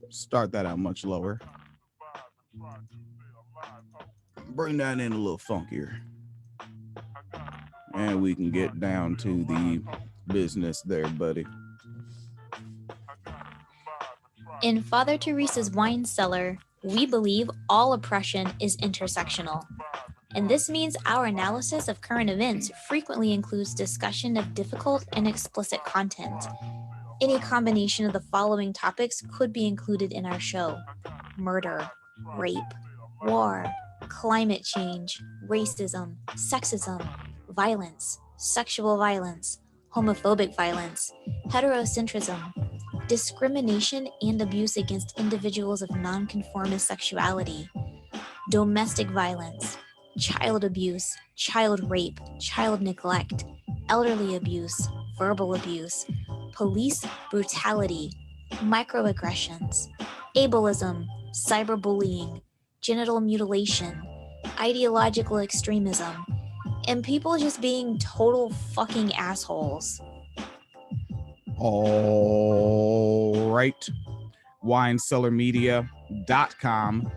Start that out much lower. Bring that in a little funkier. And we can get down to the business there, buddy. In Father Teresa's wine cellar, we believe all oppression is intersectional. And this means our analysis of current events frequently includes discussion of difficult and explicit content. Any combination of the following topics could be included in our show: murder, rape, war, climate change, racism, sexism, violence, sexual violence, homophobic violence, heterocentrism, discrimination and abuse against individuals of nonconformist sexuality, domestic violence, child abuse, child rape, child neglect, elderly abuse, verbal abuse, police brutality, microaggressions, ableism, cyberbullying, genital mutilation, ideological extremism, and people just being total fucking assholes. All right. winecellarmedia.com.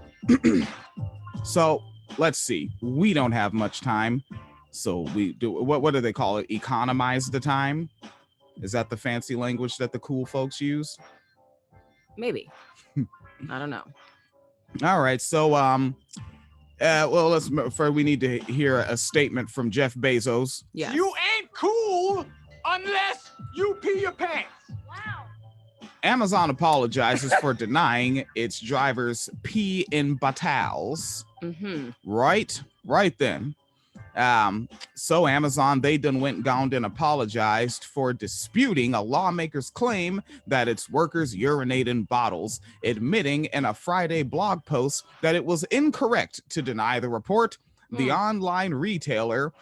So let's see. We don't have much time. So we do, what do they call it? Economize the time? Is that the fancy language that the cool folks use? Maybe. I don't know. All right. So, well, we need to hear a statement from Jeff Bezos. Yeah. You ain't cool unless you pee your pants. Wow. Amazon apologizes for denying its drivers pee in battles. Mm-hmm. Right then. So Amazon, they done went gone and apologized for disputing a lawmaker's claim that its workers urinate in bottles, admitting in a Friday blog post that it was incorrect to deny the report. The online retailer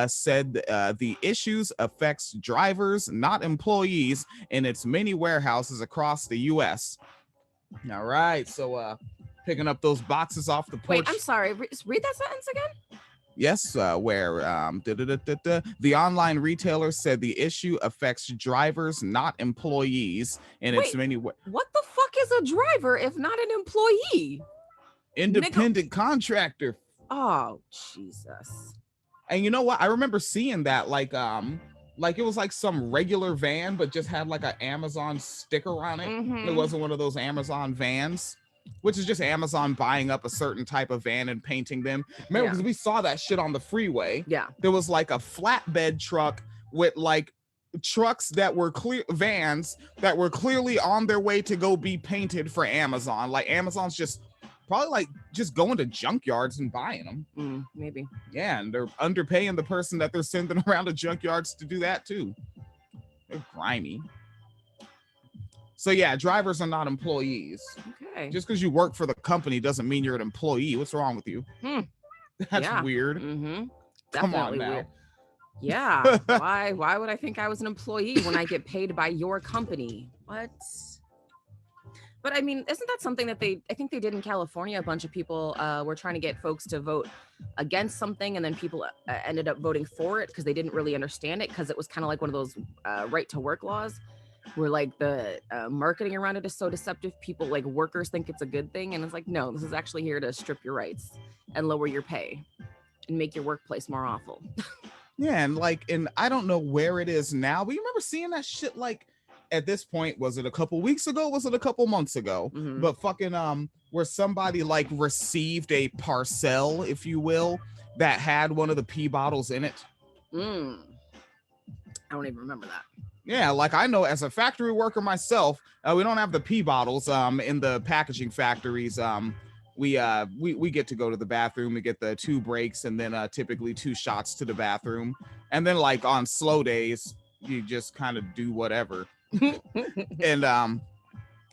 said the issues affects drivers, not employees, in its many warehouses across the U.S. All right, so picking up those boxes off the porch. Wait, I'm sorry. Read that sentence again. Yes, where the online retailer said the issue affects drivers, not employees, and it's many. What the fuck is a driver if not an employee? Independent contractor. Oh, Jesus. And you know what? I remember seeing that like it was like some regular van, but just had like an Amazon sticker on it. Mm-hmm. It wasn't one of those Amazon vans, which is just Amazon buying up a certain type of van and painting them. Remember, because we saw that shit on the freeway. Yeah. There was like a flatbed truck with like trucks that were vans that were clearly on their way to go be painted for Amazon. Like Amazon's just probably like just going to junkyards and buying them. Maybe. Yeah, and they're underpaying the person that they're sending around to junkyards to do that too. They're grimy. So yeah, drivers are not employees. Okay. Just because you work for the company doesn't mean you're an employee. What's wrong with you? That's weird. Mm-hmm. Come on Definitely now. weird. Yeah. Why would I think I was an employee when I get paid by your company? What? But I mean, isn't that something that I think they did in California? A bunch of people were trying to get folks to vote against something, and then people ended up voting for it because they didn't really understand it, because it was kind of like one of those right to work laws where like the marketing around it is so deceptive. People, like workers, think it's a good thing, and it's like, no, this is actually here to strip your rights and lower your pay and make your workplace more awful. Yeah, and I don't know where it is now, but you remember seeing that shit like at this point, was it a couple weeks ago? Was it a couple months ago? Mm-hmm. But fucking where somebody like received a parcel, if you will, that had one of the pee bottles in it. I don't even remember that. Yeah, like I know as a factory worker myself, we don't have the pee bottles in the packaging factories. We get to go to the bathroom. We get the 2 breaks and then typically 2 shots to the bathroom. And then like on slow days, you just kind of do whatever. And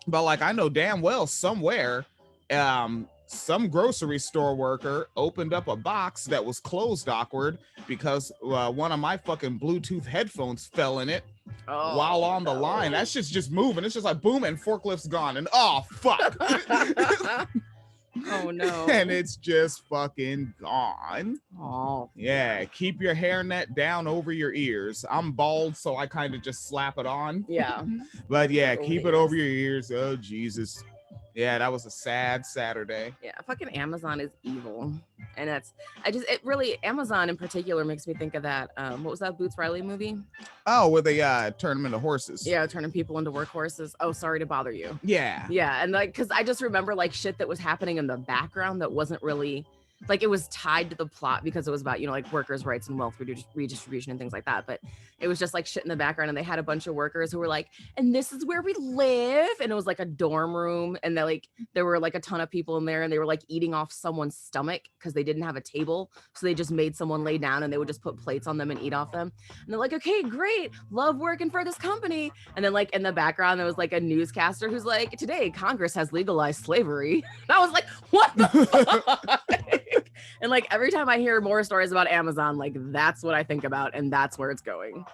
but like I know damn well somewhere some grocery store worker opened up a box that was closed awkward because one of my fucking Bluetooth headphones fell in it while on the line. That shit's just moving. It's just like boom, and forklift's gone, and oh fuck. Oh no. And it's just fucking gone. Oh Yeah, keep your hairnet down over your ears. I'm bald, so I kind of just slap it on. yeah. But yeah, Over keep the it over ears. your ears. Oh, Jesus. Yeah, that was a sad Saturday. Yeah, fucking Amazon is evil. And it really, Amazon in particular makes me think of that, what was that Boots Riley movie? Oh, where they turn them into horses. Yeah, turning people into workhorses. Oh, sorry to bother you. Yeah. Yeah, and like, because I just remember like shit that was happening in the background that wasn't really, like it was tied to the plot because it was about, like workers' rights and wealth redistribution and things like that. But it was just like shit in the background, and they had a bunch of workers who were like, and this is where we live. And it was like a dorm room, and there were like a ton of people in there, and they were like eating off someone's stomach because they didn't have a table. So they just made someone lay down, and they would just put plates on them and eat off them. And they're like, okay, great. Love working for this company. And then like in the background, there was like a newscaster who's like, today Congress has legalized slavery. And I was like, what the fuck? And like every time I hear more stories about Amazon, like that's what I think about, and that's where it's going.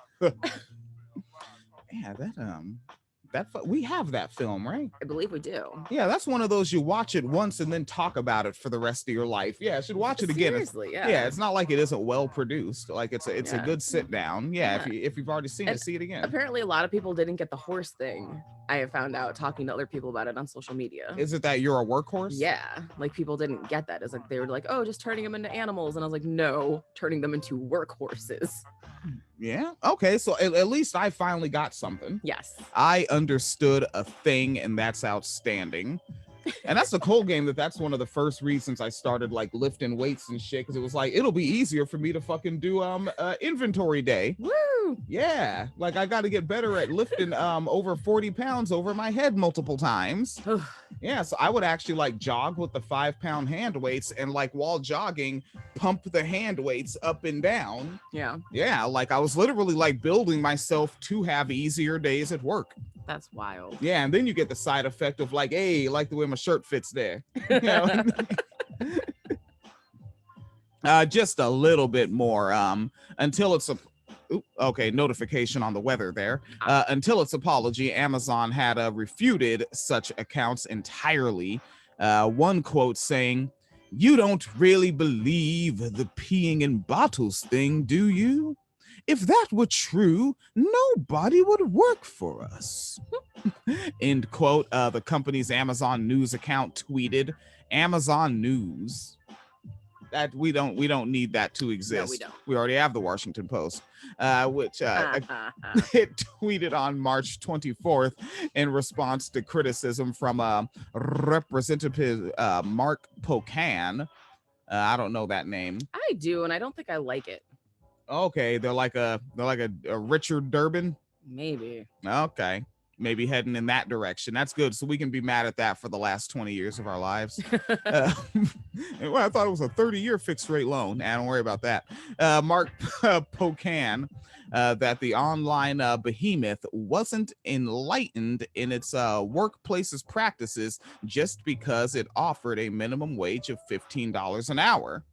Yeah, we have that film, right? I believe we do. Yeah, that's one of those you watch it once and then talk about it for the rest of your life. Yeah, I should watch it again. Seriously, Yeah, it's not like it isn't well produced. Like it's a Yeah. good sit down. Yeah, Yeah. if you've already seen it, see it again. Apparently, a lot of people didn't get the horse thing. I have found out talking to other people about it on social media. Is it that you're a workhorse? Yeah, like people didn't get that. It's like they were like, oh, just turning them into animals, and I was like, no, turning them into workhorses. Yeah. Okay. So at least I finally got something. Yes. I understood a thing, and that's outstanding. And that's the cool game. That's one of the first reasons I started like lifting weights and shit, because it was like it'll be easier for me to fucking do inventory day. Woo! Yeah, like I got to get better at lifting over 40 pounds over my head multiple times. Yeah, so I would actually like jog with the 5-pound hand weights, and like while jogging, pump the hand weights up and down. Yeah, like I was literally like building myself to have easier days at work. That's wild. Yeah, and then you get the side effect of like, hey, like the way my shirt fits there. You know? Just a little bit more until it's notification on the weather there. Until its apology, Amazon had refuted such accounts entirely. One quote saying, "You don't really believe the peeing in bottles thing, do you? If that were true, nobody would work for us." End quote. The company's Amazon News account tweeted, "Amazon News. That we don't need that to exist. No, we don't. We already have the Washington Post," which it tweeted on March 24th in response to criticism from Representative Mark Pocan. I don't know that name. I do, and I don't think I like it. Okay, they're like a Richard Durbin. Maybe. Okay, maybe heading in that direction. That's good, so we can be mad at that for the last 20 years of our lives. Well, I thought it was a 30-year fixed rate loan. Don't worry about that. Mark Pocan, that the online behemoth wasn't enlightened in its workplace's practices just because it offered a minimum wage of $15 an hour.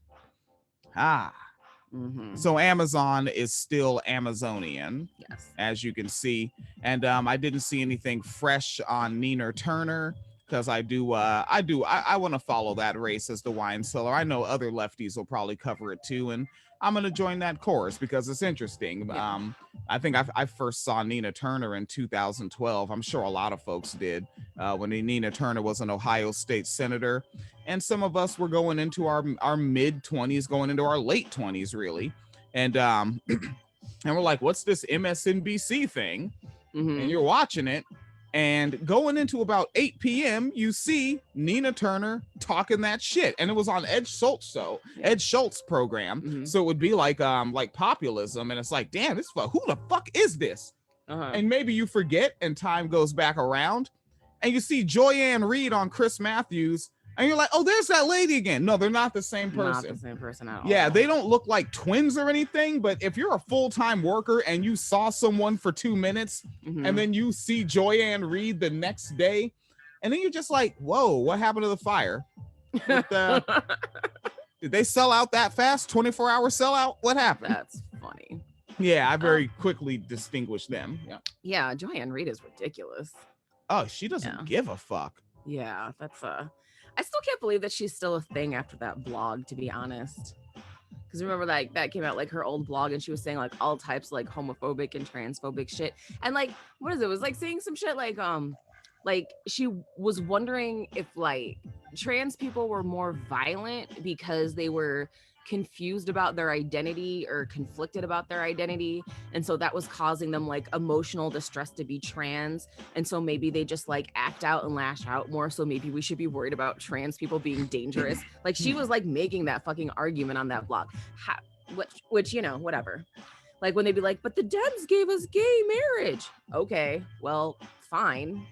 Mm-hmm. So Amazon is still Amazonian, Yes. as you can see. And I didn't see anything fresh on Nina Turner, because I want to follow that race as the wine seller. I know other lefties will probably cover it too, and I'm going to join that chorus because it's interesting. Yeah. I think I first saw Nina Turner in 2012. I'm sure a lot of folks did, when Nina Turner was an Ohio State senator. And some of us were going into our mid-20s, going into our late 20s, really. And and we're like, what's this MSNBC thing? Mm-hmm. And you're watching it. And going into about 8 p.m., you see Nina Turner talking that shit. And it was on Ed Schultz program. Mm-hmm. So it would be like populism. And it's like, damn, who the fuck is this? Uh-huh. And maybe you forget and time goes back around. And you see Joyanne Reed on Chris Matthews. And you're like, oh, there's that lady again. No, they're not the same person. Not the same person at all. Yeah, they don't look like twins or anything, but if you're a full-time worker and you saw someone for 2 minutes, Mm-hmm. and then you see Joyanne Reed the next day, and then you're just like, whoa, what happened to the fire? Did they sell out that fast? 24-hour sellout? What happened? That's funny. Yeah, I very quickly distinguished them. Yeah. Yeah, Joanne Reed is ridiculous. Oh, she doesn't give a fuck. Yeah, that's I still can't believe that she's still a thing after that blog, to be honest. Because remember, like, that came out, like, her old blog, and she was saying, like, all types of, like, homophobic and transphobic shit. And, like, what is it? It was, like, saying some shit, like, she was wondering if, like, trans people were more violent because they were confused about their identity or conflicted about their identity, and so that was causing them like emotional distress to be trans, and so maybe they just like act out and lash out more, so maybe we should be worried about trans people being dangerous. Like, she was like making that fucking argument on that blog. Which you know, whatever. Like, when they'd be like, but the Dems gave us gay marriage. Okay, well, fine.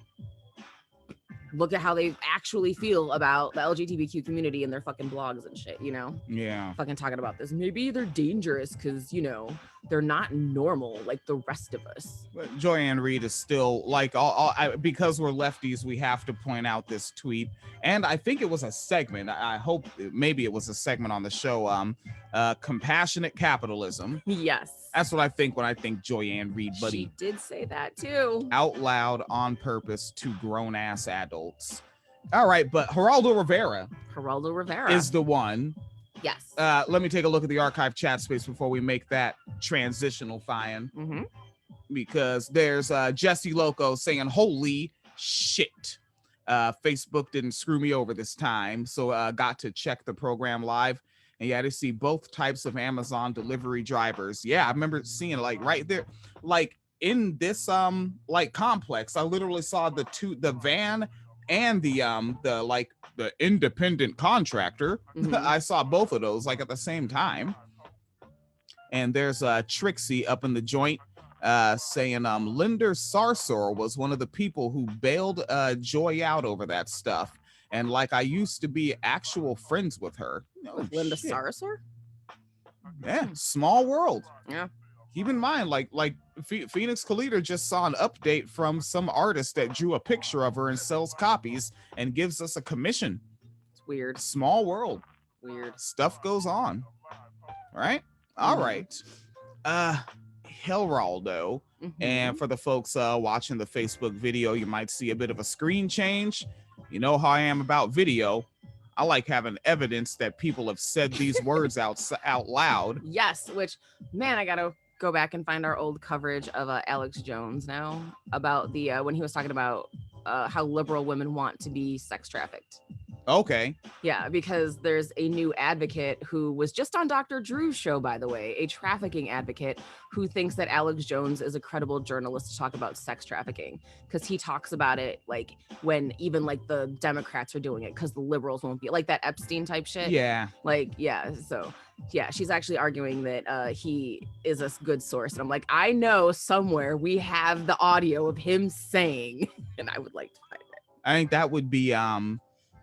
Look at how they actually feel about the LGBTQ community in their fucking blogs and shit, you know? Yeah. Fucking talking about this. Maybe they're dangerous because, you know, they're not normal like the rest of us. But Joyanne Reed is still like, because we're lefties, we have to point out this tweet. And I think it was a segment. I hope maybe it was a segment on the show. Compassionate capitalism. Yes. That's what I think when I think Joyanne Reed, buddy. She did say that too. Out loud on purpose to grown ass adults. All right, but Geraldo Rivera is the one. Yes. Let me take a look at the archive chat space before we make that transitional Fian. Mm-hmm. Because there's Jesse Loco saying, holy shit. Facebook didn't screw me over this time. So got to check the program live. And yeah, to see both types of Amazon delivery drivers. Yeah, I remember seeing like right there, like in this like complex, I literally saw the van and the independent contractor. Mm-hmm. I saw both of those like at the same time. And there's Trixie up in the joint saying Linder Sarsour was one of the people who bailed Joy out over that stuff. And like, I used to be actual friends with her. With Linda Sarsour? Yeah, small world. Yeah. Keep in mind, like Phoenix Kalita just saw an update from some artist that drew a picture of her and sells copies and gives us a commission. It's weird. Small world. Weird. Stuff goes on. All right. All right. Geraldo. Mm-hmm. And for the folks watching the Facebook video, you might see a bit of a screen change. You know how I am about video. I like having evidence that people have said these words out loud. Yes, which, man, I gotta go back and find our old coverage of Alex Jones now about the when he was talking about how liberal women want to be sex trafficked. Okay. Yeah, because there's a new advocate who was just on Dr. Drew's show, by the way, a trafficking advocate who thinks that Alex Jones is a credible journalist to talk about sex trafficking, because he talks about it like when even like the Democrats are doing it because the liberals won't be, like that Epstein type shit. Yeah. Like, yeah. So yeah, she's actually arguing that he is a good source. And I'm like, I know somewhere we have the audio of him saying, and I would like to find it. I think that would be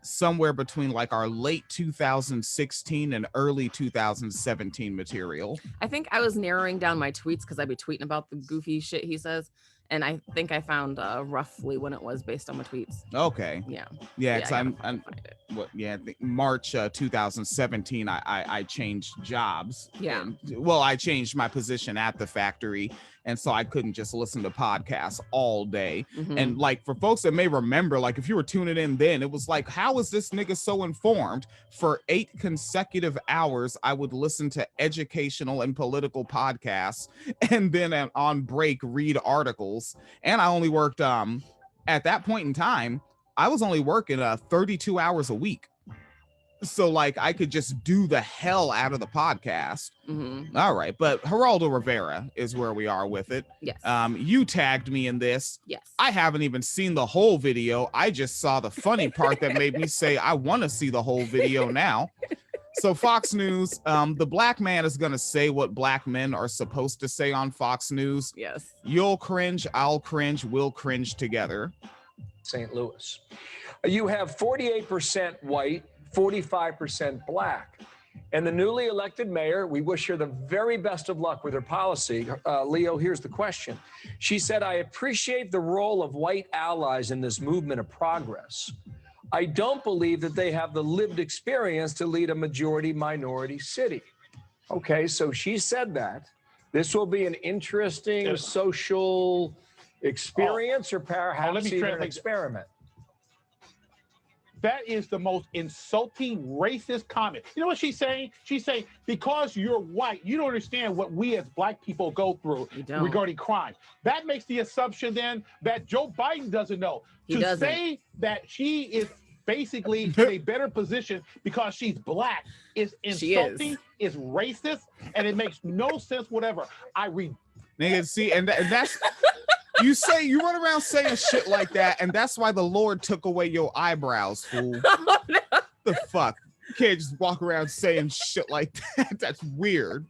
somewhere between like our late 2016 and early 2017 material. I think I was narrowing down my tweets because I'd be tweeting about the goofy shit he says. And I think I found roughly when it was based on my tweets. Okay. Yeah. Yeah, because I think March 2017, I changed jobs. Yeah. I changed my position at the factory, and so I couldn't just listen to podcasts all day. Mm-hmm. And like for folks that may remember, like if you were tuning in then, it was like, how is this nigga so informed? For 8 consecutive hours, I would listen to educational and political podcasts, and then on break read articles. And I only worked at that point in time, I was only working 32 hours a week. So like I could just do the hell out of the podcast. Mm-hmm. All right, but Geraldo Rivera is where we are with it. Yes. You tagged me in this. Yes. I haven't even seen the whole video. I just saw the funny part that made me say I want to see the whole video now. So Fox News, the black man is going to say what black men are supposed to say on Fox News. Yes. You'll cringe, I'll cringe, we'll cringe together. St. Louis. You have 48% white, 45% black. And the newly elected mayor, we wish her the very best of luck with her policy. Leo, here's the question. She said, I appreciate the role of white allies in this movement of progress. I don't believe that they have the lived experience to lead a majority minority city. Okay, so she said that. This will be an interesting social experience, or perhaps even an experiment. That is the most insulting, racist comment. You know what she's saying? She's saying, because you're white, you don't understand what we as black people go through regarding crime. That makes the assumption then that Joe Biden doesn't know. He doesn't. Say that she is basically in a better position because she's black is insulting, is racist, and it makes no sense whatever. Nigga, see, and that's you run around saying shit like that, and that's why the Lord took away your eyebrows, fool. Oh, no. The fuck? You can't just walk around saying shit like that. That's weird.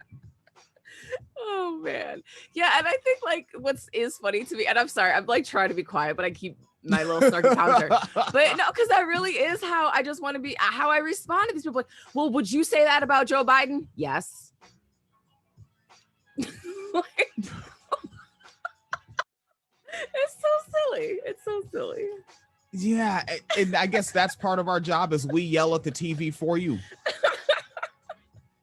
Oh man. Yeah, and I think like what's is funny to me, and I'm sorry, I'm like trying to be quiet, but I keep my little snarky counter. But no, because that really is how I just want to be, how I respond to these people. Like, well, would you say that about Joe Biden? Yes. Like, it's so silly. It's so silly. Yeah, and I guess that's part of our job is we yell at the TV for you.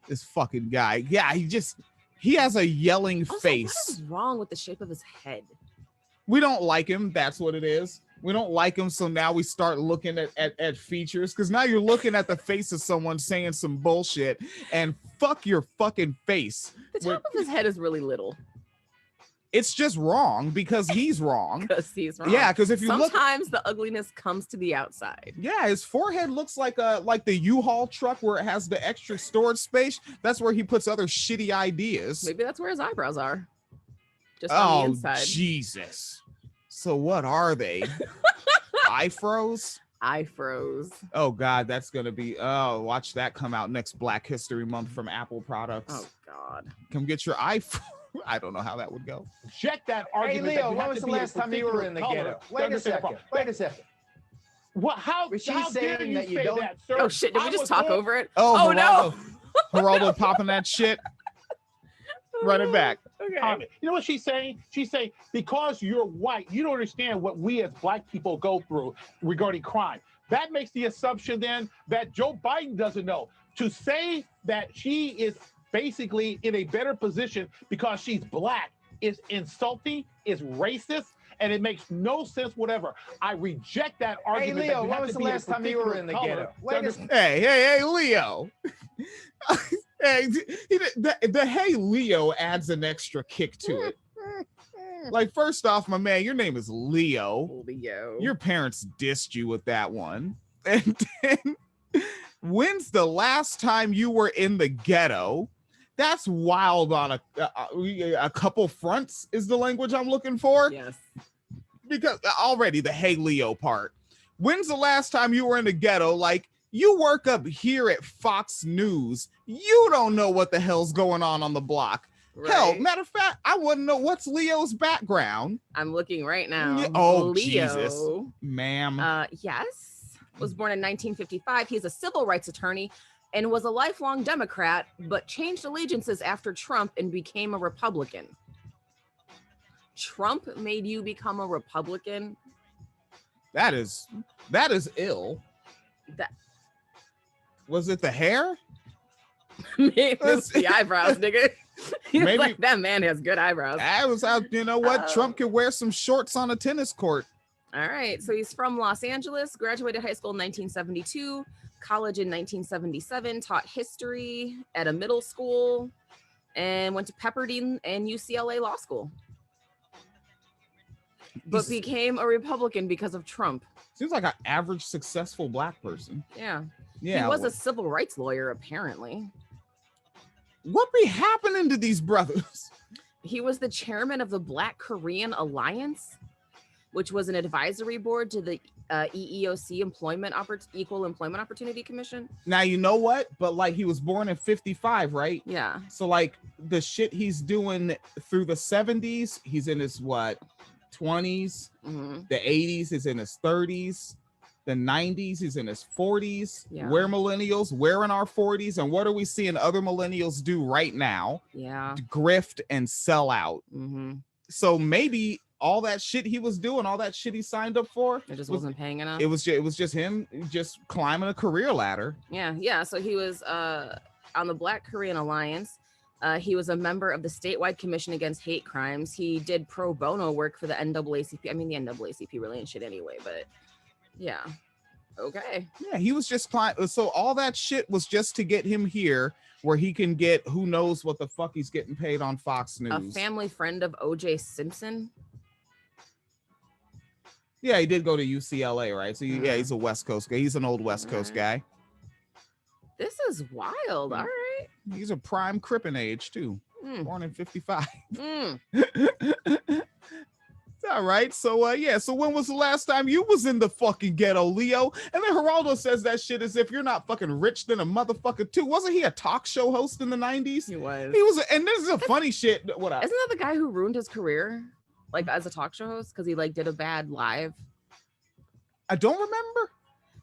This fucking guy. Yeah, he has a yelling Also, face. what is wrong with the shape of his head? We don't like him. That's what it is. We don't like him. So now we start looking at features, because now you're looking at the face of someone saying some bullshit, and fuck your fucking face. The top of his head is really little. It's just wrong because he's wrong. Because he's wrong. Yeah, because if you sometimes the ugliness comes to the outside. Yeah, his forehead looks like the U-Haul truck where it has the extra storage space. That's where he puts other shitty ideas. Maybe that's where his eyebrows are. Just on the inside. Jesus. So what are they? Ifros? Ifros. Oh God, that's gonna be. Oh, watch that come out next Black History Month from Apple products. Oh God. Come get your iPhone. I don't know how that would go. Check that argument. Hey Leo, when was the last time you were in the ghetto? Wait a second. What? How? Was she how dare saying you that you say don't? that, sir? Oh shit! Did we just talk over it? Oh no! Geraldo popping that shit. Run it back. Okay. You know what she's saying? She's saying, because you're white, you don't understand what we as black people go through regarding crime. That makes the assumption then that Joe Biden doesn't know. To say that she is basically in a better position because she's black is insulting, is racist, and it makes no sense whatever. I reject that argument. Hey Leo, when was the last time you were in the ghetto? Hey, Leo. Hey, the hey Leo adds an extra kick to it. Like, first off, my man, your name is Leo. Leo. Your parents dissed you with that one. And then, when's the last time you were in the ghetto? That's wild on a couple fronts is the language I'm looking for. Yes. Because already the hey Leo part. When's the last time you were in the ghetto? Like, you work up here at Fox News. You don't know what the hell's going on the block. Right. Hell, matter of fact, I wouldn't know what's Leo's background. I'm looking right now. Oh, Leo, Jesus. Ma'am. Yes. Was born in 1955. He's a civil rights attorney and was a lifelong Democrat, but changed allegiances after Trump and became a Republican. Trump made you become a Republican? That is ill. Was it the hair? Maybe it's the eyebrows, nigga. Maybe like, that man has good eyebrows. I was out, you know what? Trump could wear some shorts on a tennis court. All right. So he's from Los Angeles, graduated high school in 1972, college in 1977, taught history at a middle school, and went to Pepperdine and UCLA Law School. But became a Republican because of Trump. Seems like an average successful black person. Yeah. Yeah. He was a civil rights lawyer, apparently. What be happening to these brothers? He was the chairman of the Black Korean Alliance, which was an advisory board to the EEOC Equal Employment Opportunity Commission. Now, you know what? But like, he was born in 55, right? Yeah. So like the shit he's doing through the 70s, he's in his what? 20s. Mm-hmm. The 80s is in his 30s. The 90s is in his 40s. Yeah. We're millennials. We're in our 40s. And what are we seeing other millennials do right now? Yeah. Grift and sell out. Mm-hmm. So maybe all that shit he was doing, all that shit he signed up for, it just wasn't paying enough. It was just him just climbing a career ladder. Yeah. So he was on the Black Korean Alliance. He was a member of the statewide commission against hate crimes. He did pro bono work for the NAACP. I mean, the NAACP really ain't shit anyway, but yeah. Okay. Yeah, he was just so all that shit was just to get him here where he can get who knows what the fuck he's getting paid on Fox News. A family friend of O.J. Simpson. Yeah, he did go to UCLA, right? So yeah, he's a West Coast guy. He's an old West Coast guy. This is wild. All right. He's a prime crippin' age too. Born in 55. All right. So yeah. So when was the last time you was in the fucking ghetto, Leo? And then Geraldo says that shit as if you're not fucking rich than a motherfucker too. Wasn't he a talk show host in the 90s? He was. He was. And this is a funny shit. What up? Isn't that the guy who ruined his career, like as a talk show host, because he like did a bad live? I don't remember.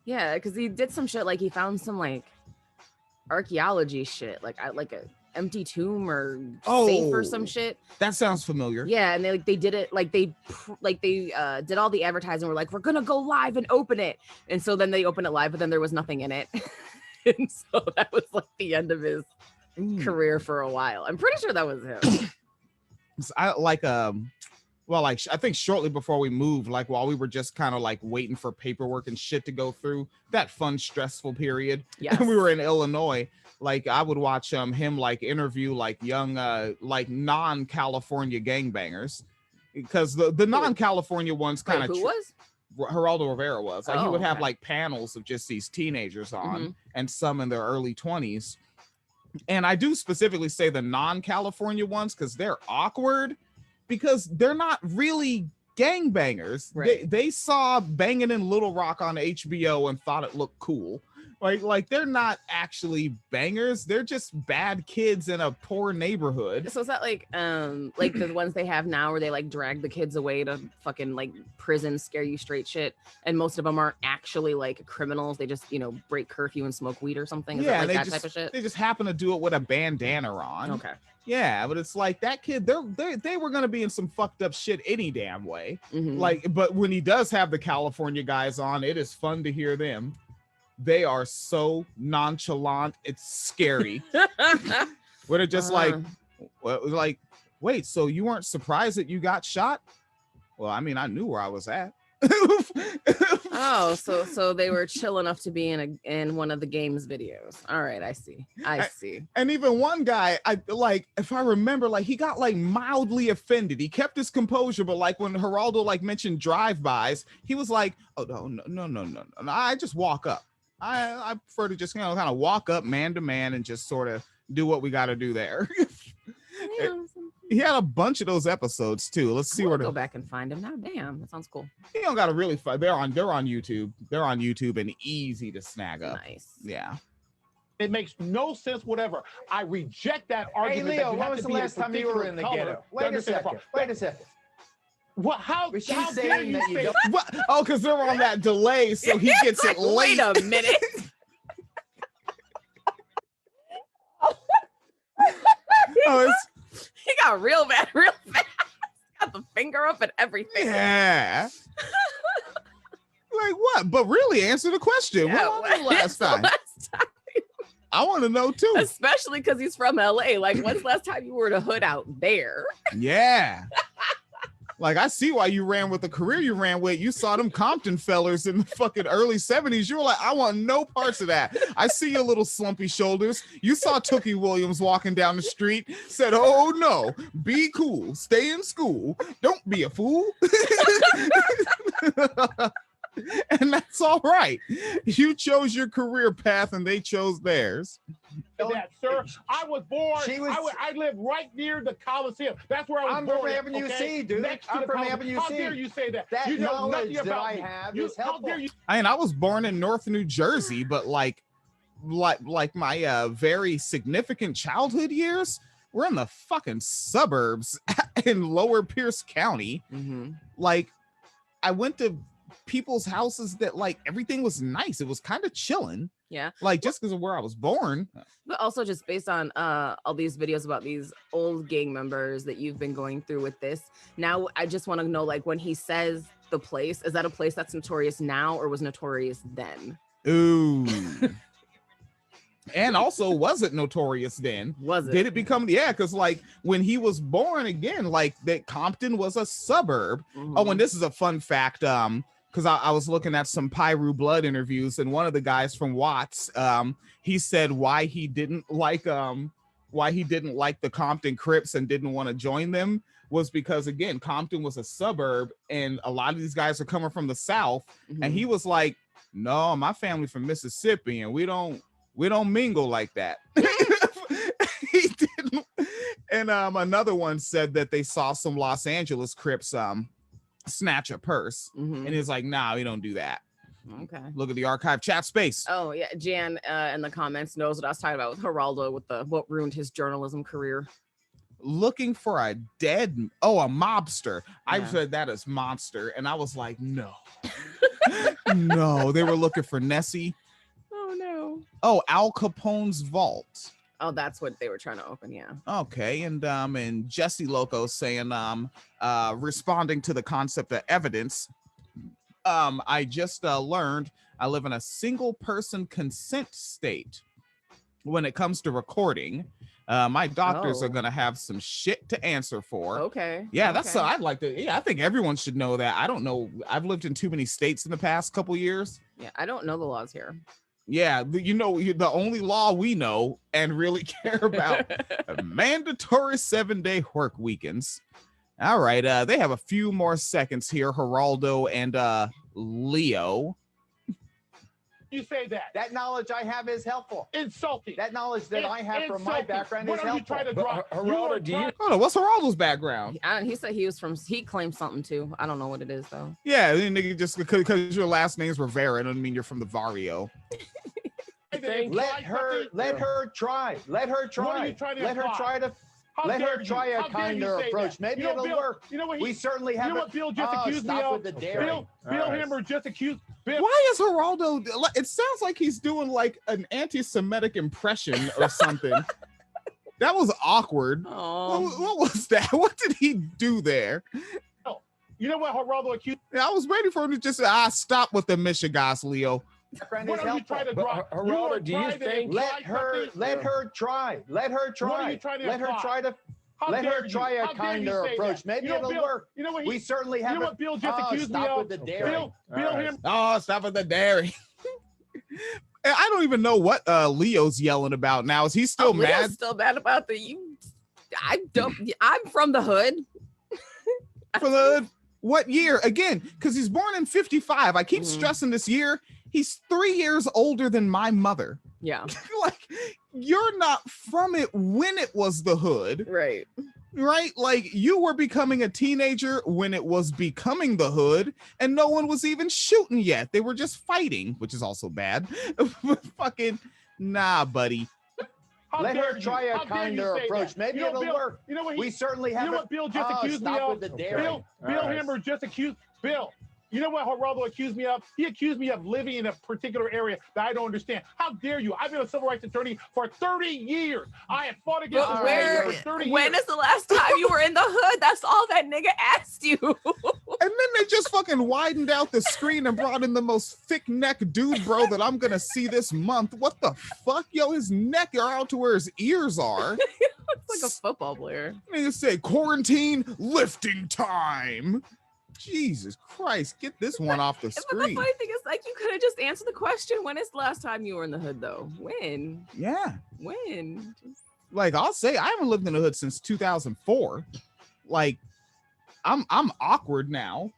Yeah, because he did some shit, like he found some like archaeology shit, like a empty tomb or safe or some shit. That sounds familiar. Yeah, and they did it like they did all the advertising. We're like, we're gonna go live and open it, and so then they open it live, but then there was nothing in it, and so that was like the end of his career for a while. I'm pretty sure that was him. I like well, like I think shortly before we moved, like while we were just kind of like waiting for paperwork and shit to go through, that fun, stressful period. Yeah, we were in Illinois. Like I would watch him like interview like young like non-California gangbangers, because the non-California ones kind of who was Geraldo Rivera was like he would have okay. like panels of just these teenagers on and some in their early 20s. And I do specifically say the non-California ones because they're awkward, because they're not really gangbangers. Right. They saw Banging in Little Rock on HBO and thought it looked cool. Like they're not actually bangers. They're just bad kids in a poor neighborhood. So is that like the ones they have now where they like drag the kids away to fucking like prison, scare you straight shit, and most of them aren't actually like criminals. They just, you know, break curfew and smoke weed or something. Is Yeah, it like that just, type of shit? They just happen to do it with a bandana on. Okay. Yeah, but it's like that kid, they were gonna be in some fucked up shit any damn way. Mhm. Like, but when he does have the California guys on, it is fun to hear them. They are so nonchalant, it's scary. Where they're just like, wait, so you weren't surprised that you got shot? Well, I mean, I knew where I was at. Oh, so they were chill enough to be in one of the game's videos. All right, I see. And even one guy, I like, if I remember, like he got like mildly offended. He kept his composure, but like when Geraldo like mentioned drive-bys, he was like, oh no. I just walk up. I prefer to just, you know, kind of walk up man to man and just sort of do what we got to do there. Yeah, He had a bunch of those episodes too. Let's see where go back and find them now. Damn, that sounds cool. You don't gotta really find. They're on YouTube. They're on YouTube and easy to snag up. Nice. Yeah. It makes no sense whatever. I reject that Hey, argument. Leo, that you when have was to the be a last time you were particular in the color ghetto? to Wait a understand the second. problem. Wait a second. What? How? Was she how dare saying you that you say? don't? What? Oh, because they're on that delay, so he gets it late. Wait a minute. Oh, He got real bad real fast. Got the finger up and everything. yeah. Like what? But really, answer the question. Yeah, What happened last when's the time? last time? I want to know too. Especially because he's from LA. Like, when's the last time you were to hood out there? Yeah. Like, I see why you ran with the career you ran with. You saw them Compton fellers in the fucking early 70s. You were like, I want no parts of that. I see your little slumpy shoulders. You saw Tookie Williams walking down the street, said, oh no, be cool, stay in school, don't be a fool. And that's all right. You chose your career path and they chose theirs. That, sir. I was born. She was- I live right near the Coliseum. That's where I was I'm born. from Avenue C, dude. Next to I'm the from Coliseum. Avenue How C. dare you say that? That You know knowledge nothing that about I me. have You, is how helpful. dare you? I was born in North New Jersey, but like my very significant childhood years were in the fucking suburbs in Lower Pierce County. Mm-hmm. Like, I went to people's houses that like everything was nice. It was kind of chilling. Yeah. Like just because of where I was born. But also just based on all these videos about these old gang members that you've been going through with this. Now, I just want to know, like, when he says the place, is that a place that's notorious now or was notorious then? Ooh. And also, was it notorious then? Was it? Did it become? Yeah, because like when he was born again, like that Compton was a suburb. Mhm. Oh, and this is a fun fact. because I was looking at some Pyru Blood interviews, and one of the guys from Watts, he said why he didn't like the Compton Crips and didn't want to join them was because, again, Compton was a suburb, and a lot of these guys are coming from the South, and he was like, "No, my family from Mississippi, and we don't mingle like that." He didn't. And another one said that they saw some Los Angeles Crips snatch a purse, and he's like, "Nah, we don't do that." Okay. Look at the archive chat space. Oh yeah, Jan in the comments knows what I was talking about with Geraldo with what ruined his journalism career. Looking for a mobster. I read that as monster, and I was like, no. No, they were looking for Nessie. Oh no. Oh, Al Capone's vault. Oh, that's what they were trying to open, yeah. Okay, and Jesse Loco saying responding to the concept of evidence. I just learned I live in a single person consent state when it comes to recording. My doctors are gonna have some shit to answer for. Okay. Yeah, that's I'd like to. Yeah, I think everyone should know that. I don't know. I've lived in too many states in the past couple years. Yeah, I don't know the laws here. Yeah, the only law we know and really care about mandatory 7-day work weekends. All right, they have a few more seconds here. Geraldo and Leo. You say that. That knowledge I have is helpful. Insulting. That knowledge that I have from my background is helpful. Geraldo, do you? Oh, what's Geraldo's background? He said he claimed something too. I don't know what it is though. Yeah, nigga, just because your last name's Rivera doesn't mean you're from the barrio. Let her try. Let her try a kinder approach. Maybe it'll work. You know what? We certainly have. You know what Bill just accused me of? Bill Hammer just accused. Why is Geraldo? It sounds like he's doing like an anti-Semitic impression or something. That was awkward. What was that? What did he do there? You know what Geraldo accused? I was waiting for him to just stop with the Michigas, Leo. What are you trying to draw? Geraldo, do you think? Let her try. Let her try. Let her try a kinder approach. Maybe it'll work. You know what? We certainly have. You know what Bill just accused me of? Stop with the dairy. Bill Hammer. Oh, stop with the dairy. I don't even know what Leo's yelling about now. Is he still mad? Leo's still mad about I'm from the hood. From the hood? What year? Again, because he's born in 55. I keep stressing this year. He's 3 years older than my mother. Yeah. Like, you're not from it when it was the hood. Right. Right? Like, you were becoming a teenager when it was becoming the hood, and no one was even shooting yet. They were just fighting, which is also bad. Fucking, nah, buddy. Let her try a kinder approach. Maybe it'll work. You know what? We certainly have. You know what Bill just accused me of? Bill Hammer just accused Bill. You know what Geraldo accused me of? He accused me of living in a particular area that I don't understand. How dare you? I've been a civil rights attorney for 30 years. I have fought against for 30 years. When is the last time you were in the hood? That's all that nigga asked you. And then they just fucking widened out the screen and brought in the most thick neck dude, bro, that I'm gonna see this month. What the fuck? Yo, his neck are out to where his ears are. It's like a football player. Nigga say quarantine lifting time. Jesus Christ, get this one off the screen. But the funny thing is, like, you could have just answered the question. When is the last time you were in the hood, though? When? Yeah. When? Like, I'll say I haven't lived in the hood since 2004. Like, I'm awkward now.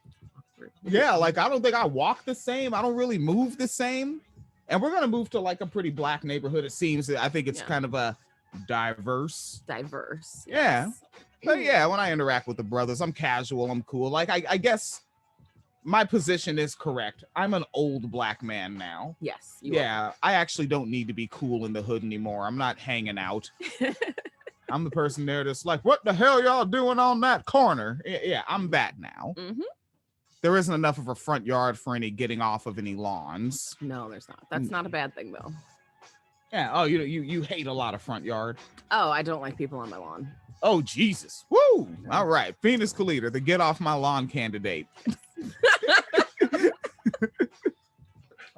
Yeah, like, I don't think I walk the same. I don't really move the same. And we're going to move to, like, a pretty black neighborhood, it seems. I think it's kind of a diverse. Diverse. Yeah. Yes. But yeah, when I interact with the brothers, I'm casual, I'm cool. Like, I guess my position is correct. I'm an old black man now. Yes. Yeah, I actually don't need to be cool in the hood anymore. I'm not hanging out. I'm the person there that's like, what the hell y'all doing on that corner? Yeah, I'm that now. Mm-hmm. There isn't enough of a front yard for any getting off of any lawns. No, there's not. That's not a bad thing, though. Yeah. Oh, you hate a lot of front yard. Oh, I don't like people on my lawn. Oh, Jesus. Woo. All right. Phoenix Kalita, the get off my lawn candidate.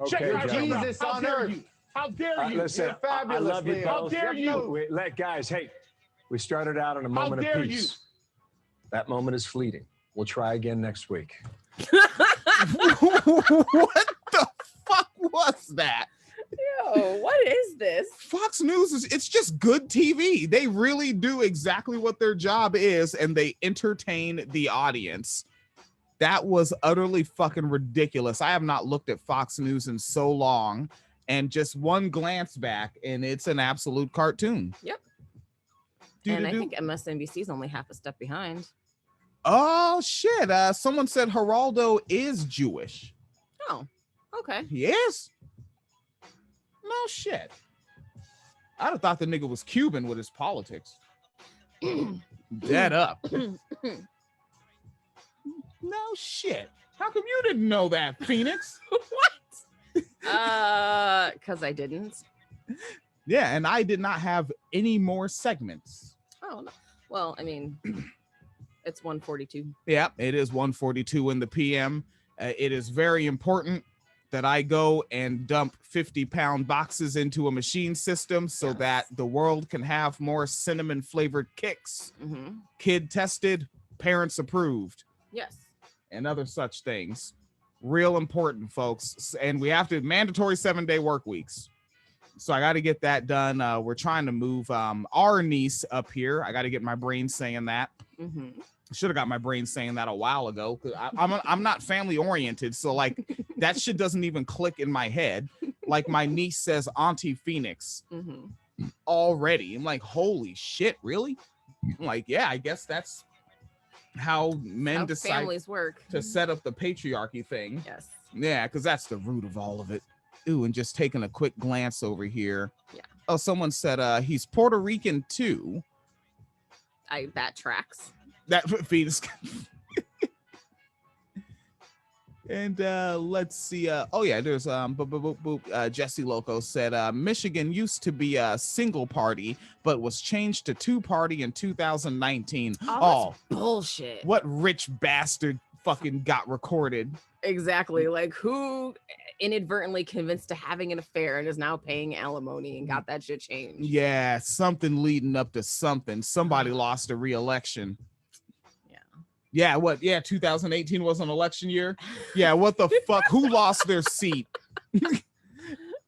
Okay, Jesus on earth. How dare you? Listen, You're fabulous, I love you Leo. How both. dare you? Guys, hey, we started out in a moment of dare peace. you? That moment is fleeting. We'll try again next week. What the fuck was that? Yo, what is this? Fox News it's just good TV. They really do exactly what their job is, and they entertain the audience. That was utterly fucking ridiculous. I have not looked at Fox News in so long, and just one glance back, and it's an absolute cartoon. Yep. And I think MSNBC is only half a step behind. Oh shit! Someone said Geraldo is Jewish. Oh, okay. He is? No shit. I'd have thought the nigga was Cuban with his politics. Dead up. No shit. How come you didn't know that, Phoenix? What? Because I didn't. Yeah, and I did not have any more segments. Oh, no. Well, I mean, it's 1:42. Yeah, it is 1:42 in the PM. It is very important that I go and dump 50-pound boxes into a machine system so that the world can have more cinnamon flavored kicks. Mm-hmm. Kid tested, parents approved. Yes. And other such things. Real important, folks. And we have to mandatory 7-day work weeks. So I got to get that done. We're trying to move our niece up here. I got to get my brain saying that. Mm-hmm. Should have got my brain saying that a while ago. I'm not family oriented, so like that shit doesn't even click in my head. Like my niece says Auntie Phoenix already. I'm like, holy shit, really? I'm like, yeah, I guess that's how men decide families work to set up the patriarchy thing. Yes. Yeah, because that's the root of all of it. Ooh, and just taking a quick glance over here. Yeah. Oh, someone said he's Puerto Rican too. That tracks. That Phoenix. And let's see. Oh yeah, there's Jesse Loco said Michigan used to be a single party, but was changed to 2-party in 2019. Oh, bullshit. What rich bastard fucking got recorded? Exactly. Like who inadvertently convinced to having an affair and is now paying alimony and got that shit changed? Yeah, something leading up to something. Somebody lost a re-election. Yeah, what? Yeah, 2018 was an election year. Yeah, what the fuck? Who lost their seat?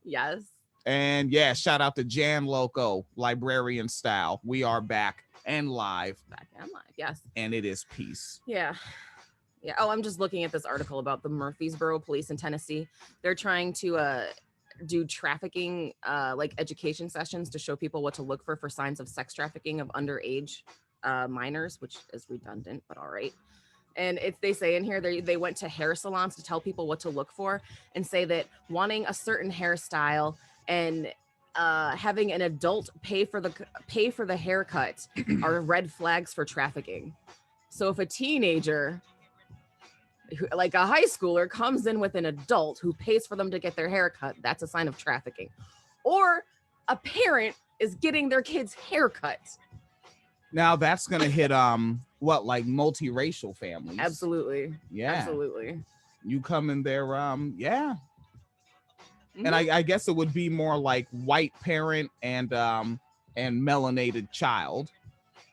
Yes. And yeah, shout out to Jan Loco, librarian style. We are back and live. Back and live, yes. And it is peace. Yeah. Yeah. Oh, I'm just looking at this article about the Murfreesboro police in Tennessee. They're trying to do trafficking, like education sessions to show people what to look for signs of sex trafficking of underage minors, which is redundant, but all right. And they say in here they went to hair salons to tell people what to look for and say that wanting a certain hairstyle and having an adult pay for the haircut are red flags for trafficking. So if a teenager, like a high schooler, comes in with an adult who pays for them to get their haircut, that's a sign of trafficking. Or a parent is getting their kid's haircut. Now that's gonna hit what, like multiracial families? Absolutely. Yeah. Absolutely. You come in there, yeah. And I guess it would be more like white parent and melanated child.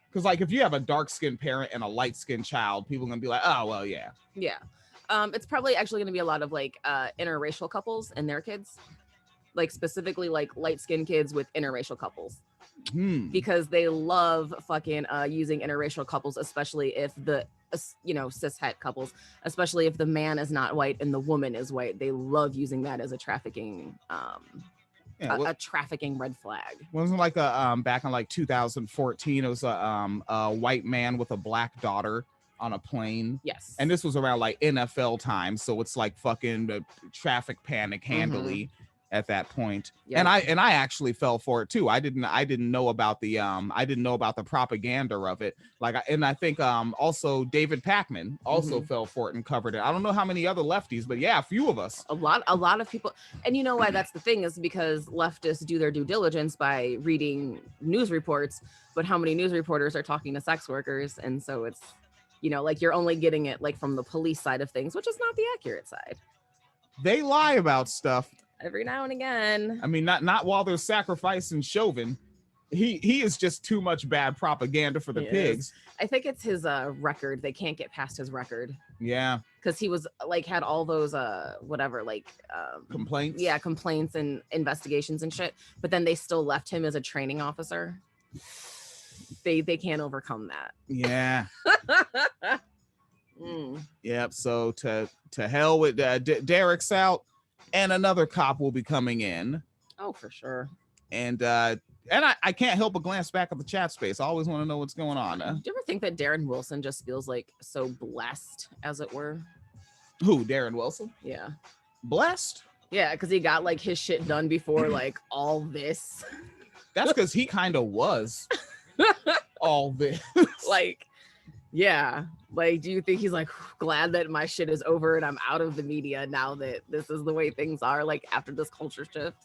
Because like if you have a dark-skinned parent and a light-skinned child, people are gonna be like, oh well, yeah. Yeah. It's probably actually gonna be a lot of like interracial couples and their kids. Like specifically like light-skinned kids with interracial couples. Because they love fucking using interracial couples, especially if the cishet couples, especially if the man is not white and the woman is white. They love using that as a trafficking a trafficking red flag. Wasn't like a back in like 2014, it was a white man with a black daughter on a plane. Yes. And this was around like NFL time, so it's like fucking traffic panic handily. At that point. Yep. And I actually fell for it too. I didn't know about the propaganda of it. Like I think also David Pakman also fell for it and covered it. I don't know how many other lefties, but yeah, a few of us. A lot of people. And you know why that's the thing is because leftists do their due diligence by reading news reports, but how many news reporters are talking to sex workers? And so it's, like you're only getting it like from the police side of things, which is not the accurate side. They lie about stuff. Every now and again. I mean, not while they're sacrificing Chauvin. he is just too much bad propaganda for the pigs. I think it's his record. They can't get past his record. Yeah. Because he was like had all those complaints. Yeah, complaints and investigations and shit. But then they still left him as a training officer. They can't overcome that. Yeah. Yep. So to hell with Derek's out, and another cop will be coming in. Oh, for sure. And I can't help but glance back at the chat space. I always want to know what's going on. Do you ever think that Darren Wilson just feels like so blessed, as it were? Who, Darren Wilson? Yeah. Blessed? Yeah, because he got like his shit done before like all this. That's because he kind of was all this. Like, yeah. Like, do you think he's like glad that my shit is over and I'm out of the media now that this is the way things are, like after this culture shift?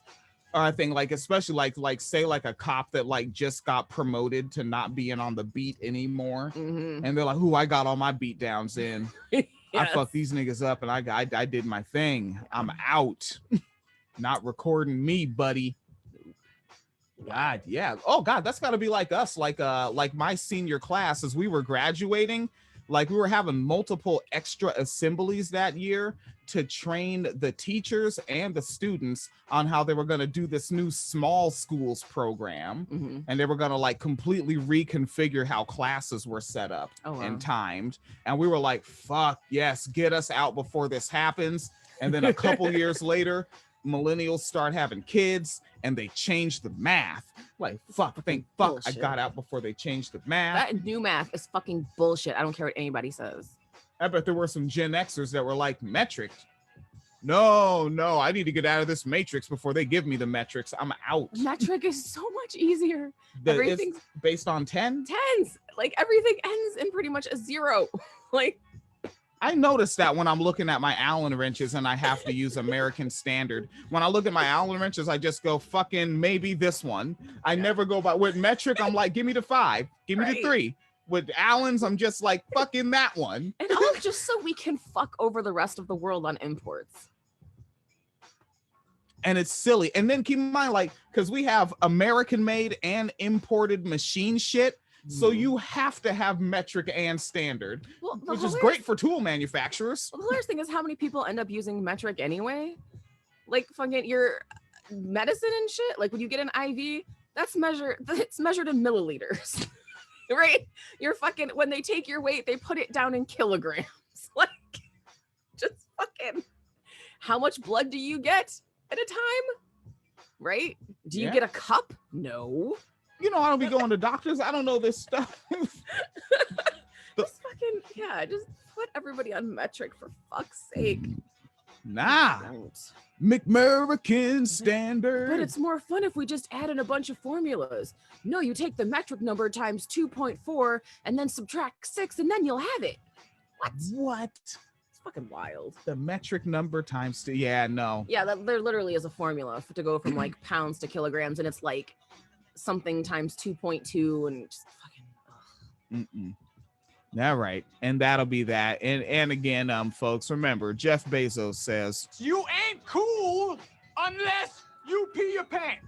Or I think like, especially like say like a cop that like just got promoted to not being on the beat anymore. Mm-hmm. And they're like, I got all my beat downs in. Yes. I fucked these niggas up and I did my thing. I'm out. Not recording me, buddy. God, yeah. Oh God, that's gotta be like us, like my senior class as we were graduating. Like we were having multiple extra assemblies that year to train the teachers and the students on how they were going to do this new small schools program. Mm-hmm. And they were going to like completely reconfigure how classes were set up and timed. And we were like, fuck yes, get us out before this happens. And then a couple years later, millennials start having kids and they change the math. Like, fuck, thank fuck bullshit. I got out before they changed the math. That new math is fucking bullshit. I don't care what anybody says. I bet there were some Gen Xers that were like, metric. No, I need to get out of this matrix before they give me the metrics. I'm out. Metric is so much easier. Everything's based on 10? Tens. Like everything ends in pretty much a 0. Like, I noticed that when I'm looking at my Allen wrenches and I have to use American Standard. When I look at my Allen wrenches, I just go fucking maybe this one. I never go by with metric. I'm like, give me the 5, give me the 3. With Allen's, I'm just like fucking that one. And all just so we can fuck over the rest of the world on imports. And it's silly. And then keep in mind, like, because we have American made and imported machine shit. So you have to have metric and standard, which is great for tool manufacturers. Well, the hilarious thing is how many people end up using metric anyway. Like fucking your medicine and shit. Like when you get an IV, it's measured in milliliters, right? You're fucking, when they take your weight, they put it down in kilograms. Like, just fucking, how much blood do you get at a time? Right? Do you get a cup? No. You know, I don't be going to doctors. I don't know this stuff. Just fucking, just put everybody on metric for fuck's sake. Nah. McMerican Standard. But it's more fun if we just add in a bunch of formulas. No, you take the metric number times 2.4 and then subtract 6 and then you'll have it. What? It's fucking wild. The metric number times 2. Yeah, no. Yeah, there literally is a formula to go from like pounds to kilograms, and it's like something times 2.2 and just fucking All right, and that'll be that. And again, folks, remember, Jeff Bezos says, you ain't cool unless you pee your pants.